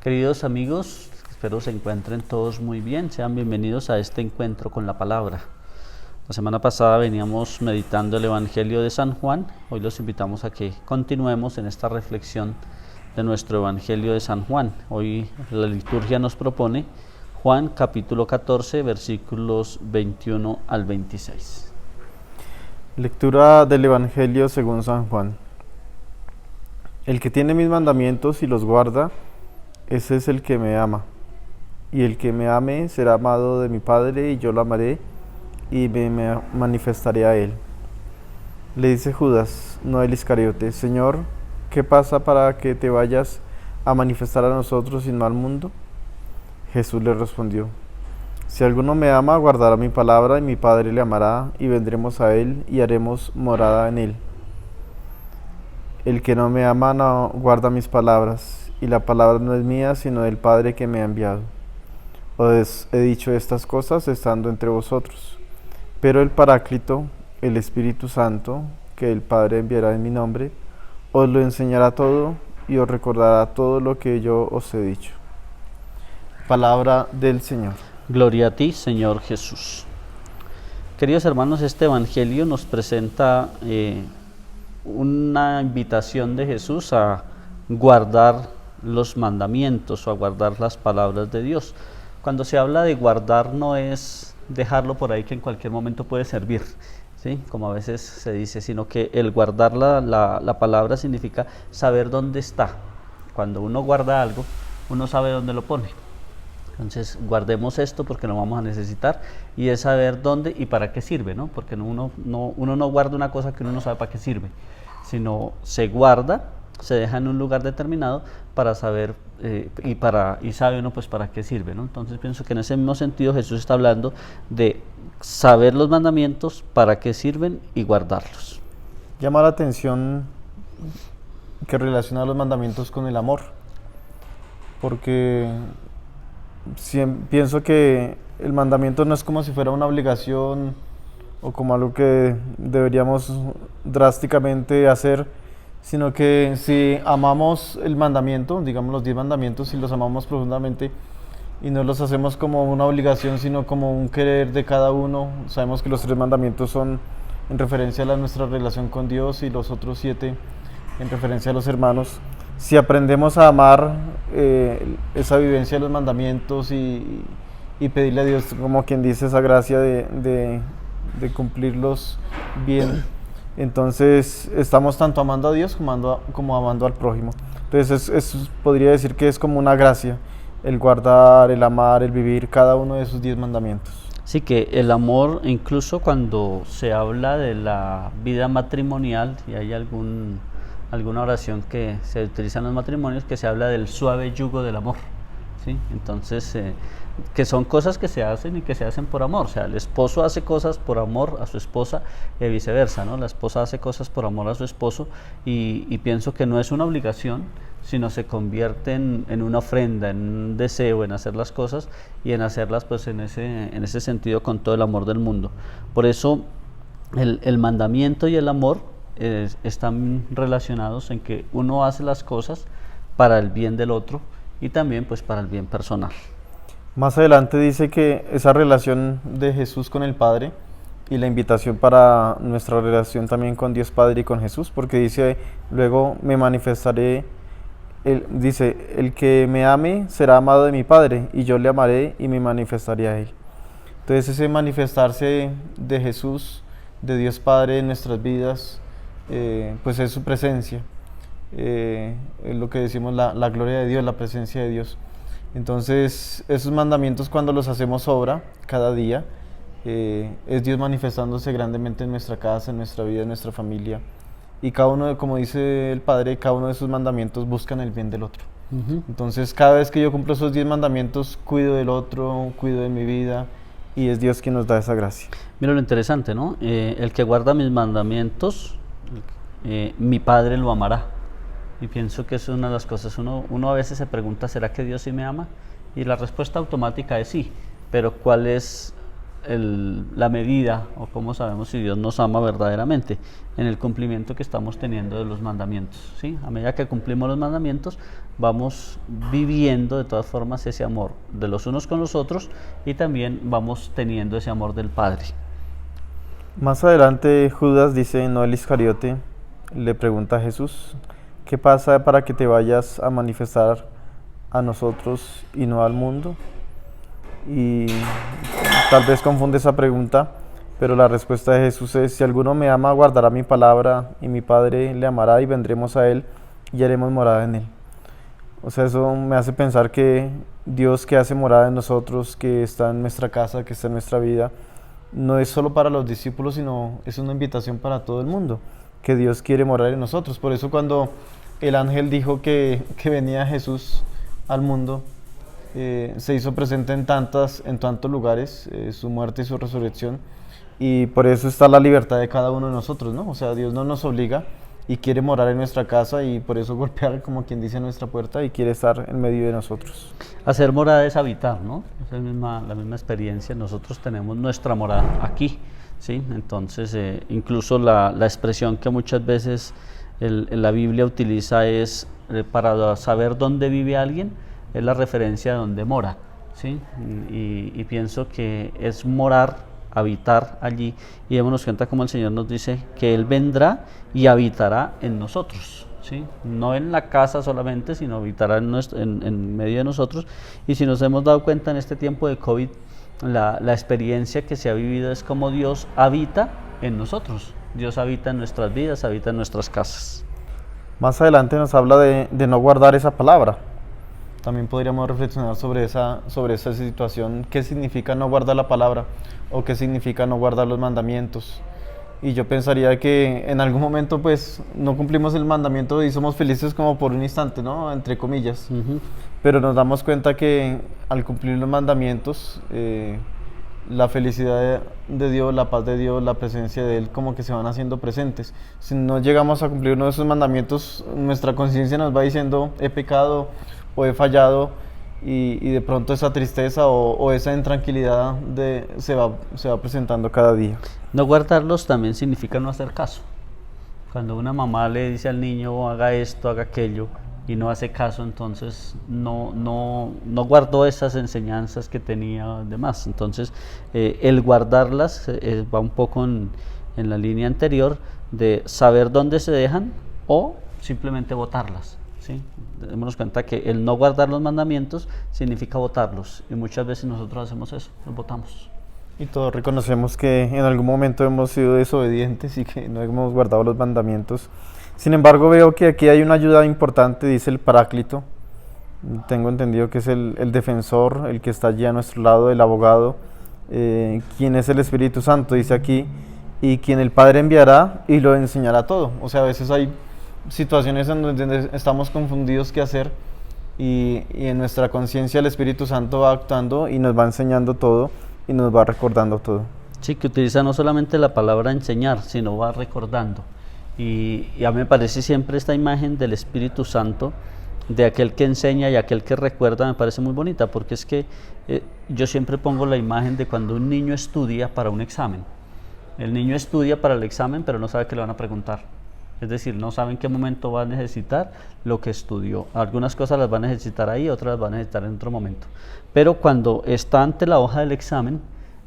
Queridos amigos, espero se encuentren todos muy bien, sean bienvenidos a este encuentro con la palabra. La semana pasada veníamos meditando el Evangelio de San Juan, hoy los invitamos a que continuemos en esta reflexión de nuestro Evangelio de San Juan. Hoy la liturgia nos propone Juan capítulo 14, versículos 21 al 26. Lectura del Evangelio según San Juan. El que tiene mis mandamientos y los guarda, ese es el que me ama. Y el que me ame será amado de mi Padre, y yo lo amaré y me manifestaré a él. Le dice Judas, no el Iscariote: Señor, ¿qué pasa para que te vayas a manifestar a nosotros y no al mundo? Jesús le respondió: Si alguno me ama, guardará mi palabra, y mi Padre le amará, y vendremos a él y haremos morada en él. El que no me ama no guarda mis palabras, y la palabra no es mía, sino del Padre que me ha enviado. Os he dicho estas cosas estando entre vosotros. Pero el Paráclito, el Espíritu Santo, que el Padre enviará en mi nombre, os lo enseñará todo y os recordará todo lo que yo os he dicho. Palabra del Señor. Gloria a ti, Señor Jesús. Queridos hermanos, este Evangelio nos presenta una invitación de Jesús a guardar los mandamientos o a guardar las palabras de Dios. Cuando se habla de guardar, no es dejarlo por ahí que en cualquier momento puede servir, ¿sí? Como a veces se dice, sino que el guardar la palabra significa saber dónde está. Cuando uno guarda algo, uno sabe dónde lo pone. Entonces guardemos esto porque lo vamos a necesitar, y es saber dónde y para qué sirve, ¿no? Porque uno no guarda una cosa que uno no sabe para qué sirve, sino se guarda, se deja en un lugar determinado para saber y sabe uno pues para qué sirve, ¿no? Entonces pienso que en ese mismo sentido Jesús está hablando de saber los mandamientos, para qué sirven y guardarlos. Llama la atención que relaciona los mandamientos con el amor, porque pienso que el mandamiento no es como si fuera una obligación o como algo que deberíamos drásticamente hacer, sino que si amamos el mandamiento, digamos los 10 mandamientos, si los amamos profundamente y no los hacemos como una obligación, sino como un querer de cada uno. Sabemos que los 3 mandamientos son en referencia a nuestra relación con Dios y los otros 7 en referencia a los hermanos. Si aprendemos a amar esa vivencia de los mandamientos y pedirle a Dios, como quien dice, esa gracia de cumplirlos bien, entonces estamos tanto amando a Dios como amando al prójimo. Entonces podría decir que es como una gracia, el guardar, el amar, el vivir cada uno de esos 10 mandamientos. Sí, que el amor, incluso cuando se habla de la vida matrimonial, y hay alguna oración que se utiliza en los matrimonios, que se habla del suave yugo del amor, ¿sí? Entonces, que son cosas que se hacen y que se hacen por amor. O sea, el esposo hace cosas por amor a su esposa y viceversa, ¿no? La esposa hace cosas por amor a su esposo, y pienso que no es una obligación, sino se convierte en una ofrenda, en un deseo, en hacer las cosas y en hacerlas pues en ese sentido con todo el amor del mundo. Por eso el mandamiento y el amor están relacionados en que uno hace las cosas para el bien del otro y también pues para el bien personal. Más adelante dice que esa relación de Jesús con el Padre y la invitación para nuestra relación también con Dios Padre y con Jesús, porque dice luego: me manifestaré, dice, el que me ame será amado de mi Padre, y yo le amaré y me manifestaré a él. Entonces ese manifestarse de Jesús, de Dios Padre en nuestras vidas, pues es su presencia, es lo que decimos, la gloria de Dios, la presencia de Dios. Entonces esos mandamientos, cuando los hacemos obra cada día, es Dios manifestándose grandemente en nuestra casa, en nuestra vida, en nuestra familia, y cada uno, como dice el Padre, cada uno de esos mandamientos buscan el bien del otro. Entonces cada vez que yo cumplo esos 10 mandamientos, cuido del otro, cuido de mi vida, y es Dios quien nos da esa gracia. Mira lo interesante, ¿no? El que guarda mis mandamientos, mi Padre lo amará. Y pienso que es una de las cosas. Uno a veces se pregunta, ¿será que Dios sí me ama? Y la respuesta automática es sí, pero ¿cuál es la medida o cómo sabemos si Dios nos ama verdaderamente, en el cumplimiento que estamos teniendo de los mandamientos, ¿sí? A medida que cumplimos los mandamientos, vamos viviendo de todas formas ese amor de los unos con los otros y también vamos teniendo ese amor del Padre. Más adelante Judas, dice, no el Iscariote, le pregunta a Jesús, ¿qué pasa para que te vayas a manifestar a nosotros y no al mundo? Y tal vez confunde esa pregunta, pero la respuesta de Jesús es, si alguno me ama, guardará mi palabra, y mi Padre le amará, y vendremos a él, y haremos morada en él. O sea, eso me hace pensar que Dios, que hace morada en nosotros, que está en nuestra casa, que está en nuestra vida, no es solo para los discípulos, sino es una invitación para todo el mundo, que Dios quiere morar en nosotros. Por eso cuando el ángel dijo que venía Jesús al mundo, se hizo presente en tantos lugares, su muerte y su resurrección, y por eso está la libertad de cada uno de nosotros, ¿no? O sea, Dios no nos obliga y quiere morar en nuestra casa, y por eso golpear, como quien dice, nuestra puerta, y quiere estar en medio de nosotros. Hacer morada es habitar, ¿no? Es la misma experiencia. Nosotros tenemos nuestra morada aquí, ¿sí? Entonces, incluso la expresión que muchas veces la Biblia utiliza es para saber dónde vive alguien, es la referencia de dónde mora, ¿sí? Y pienso que es morar, habitar allí, y démonos cuenta como el Señor nos dice que Él vendrá y habitará en nosotros, ¿sí? No en la casa solamente, sino habitará en medio de nosotros. Y si nos hemos dado cuenta en este tiempo de COVID, la experiencia que se ha vivido es como Dios habita en nosotros, Dios habita en nuestras vidas, habita en nuestras casas. Más adelante nos habla de no guardar esa palabra. También podríamos reflexionar sobre esa situación, qué significa no guardar la palabra o qué significa no guardar los mandamientos. Y yo pensaría que en algún momento pues no cumplimos el mandamiento y somos felices como por un instante, ¿no? Entre comillas. Pero nos damos cuenta que al cumplir los mandamientos, la felicidad de Dios, la paz de Dios, la presencia de Él como que se van haciendo presentes. Si no llegamos a cumplir uno de esos mandamientos, nuestra conciencia nos va diciendo, he pecado o he fallado, y de pronto esa tristeza o esa intranquilidad se va presentando cada día. No guardarlos también significa no hacer caso. Cuando una mamá le dice al niño haga esto, haga aquello, y no hace caso, entonces no guardó esas enseñanzas que tenía demás. Entonces el guardarlas va un poco en la línea anterior de saber dónde se dejan o simplemente botarlas, ¿sí? Démonos cuenta que el no guardar los mandamientos significa botarlos, y muchas veces nosotros hacemos eso, los botamos. Y todos reconocemos que en algún momento hemos sido desobedientes y que no hemos guardado los mandamientos. Sin embargo, veo que aquí hay una ayuda importante, dice el Paráclito. Tengo entendido que es el defensor, el que está allí a nuestro lado, el abogado, quien es el Espíritu Santo, dice aquí, y quien el Padre enviará y lo enseñará todo. O sea, a veces hay situaciones en donde estamos confundidos qué hacer, y en nuestra conciencia el Espíritu Santo va actuando y nos va enseñando todo y nos va recordando todo. Sí, que utiliza no solamente la palabra enseñar, sino va recordando. Y a mí me parece siempre esta imagen del Espíritu Santo, de aquel que enseña y aquel que recuerda, me parece muy bonita, porque es que yo siempre pongo la imagen de cuando un niño estudia para un examen. El niño estudia para el examen, pero no sabe qué le van a preguntar. Es decir, no sabe en qué momento va a necesitar lo que estudió. Algunas cosas las va a necesitar ahí, otras las va a necesitar en otro momento. Pero cuando está ante la hoja del examen,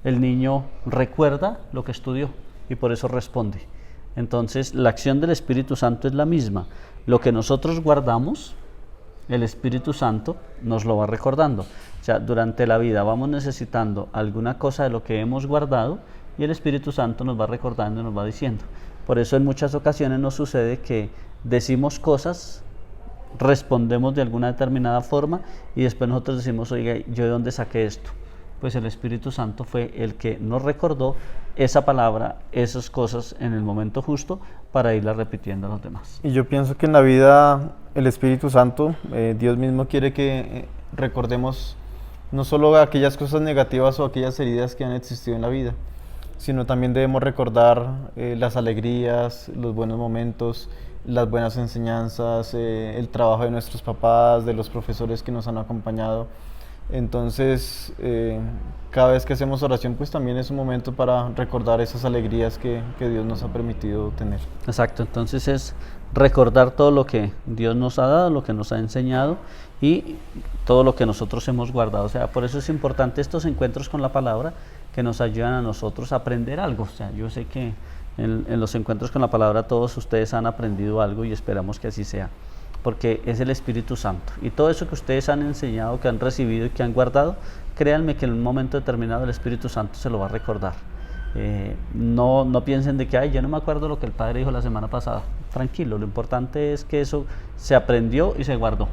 el niño recuerda lo que estudió y por eso responde. Entonces, la acción del Espíritu Santo es la misma. Lo que nosotros guardamos, el Espíritu Santo nos lo va recordando. O sea, durante la vida vamos necesitando alguna cosa de lo que hemos guardado y el Espíritu Santo nos va recordando y nos va diciendo. Por eso en muchas ocasiones nos sucede que decimos cosas, respondemos de alguna determinada forma y después nosotros decimos, oiga, ¿yo de dónde saqué esto? Pues el Espíritu Santo fue el que nos recordó esa palabra, esas cosas en el momento justo para irlas repitiendo a los demás. Y yo pienso que en la vida el Espíritu Santo, Dios mismo quiere que recordemos no solo aquellas cosas negativas o aquellas heridas que han existido en la vida, sino también debemos recordar las alegrías, los buenos momentos, las buenas enseñanzas, el trabajo de nuestros papás, de los profesores que nos han acompañado. Entonces, cada vez que hacemos oración, pues también es un momento para recordar esas alegrías que Dios nos ha permitido tener. Exacto, entonces es recordar todo lo que Dios nos ha dado, lo que nos ha enseñado y todo lo que nosotros hemos guardado. O sea, por eso es importante estos encuentros con la palabra que nos ayudan a nosotros a aprender algo. O sea, yo sé que en los encuentros con la palabra todos ustedes han aprendido algo y esperamos que así sea, porque es el Espíritu Santo. Y todo eso que ustedes han enseñado, que han recibido y que han guardado, créanme que en un momento determinado el Espíritu Santo se lo va a recordar. No piensen de que, ay, yo no me acuerdo lo que el Padre dijo la semana pasada. Tranquilo, lo importante es que eso se aprendió y se guardó.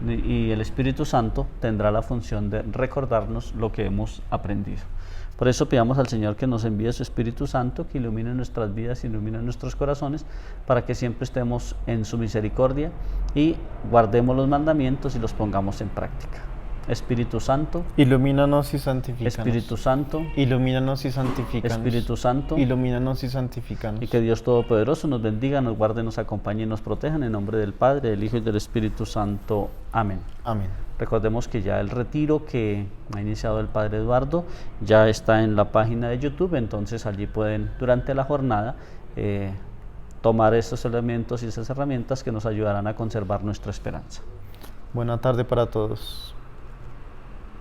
Y el Espíritu Santo tendrá la función de recordarnos lo que hemos aprendido. Por eso pidamos al Señor que nos envíe su Espíritu Santo, que ilumine nuestras vidas, ilumine nuestros corazones, para que siempre estemos en su misericordia y guardemos los mandamientos y los pongamos en práctica. Espíritu Santo, ilumínanos y santifícanos. Espíritu Santo, ilumínanos y santifícanos. Espíritu Santo, ilumínanos y santifícanos. Y que Dios Todopoderoso nos bendiga, nos guarde, nos acompañe y nos proteja en el nombre del Padre, del Hijo y del Espíritu Santo. Amén. Amén. Recordemos que ya el retiro que ha iniciado el Padre Eduardo ya está en la página de YouTube, entonces allí pueden durante la jornada tomar estos elementos y esas herramientas que nos ayudarán a conservar nuestra esperanza. Buena tarde para todos.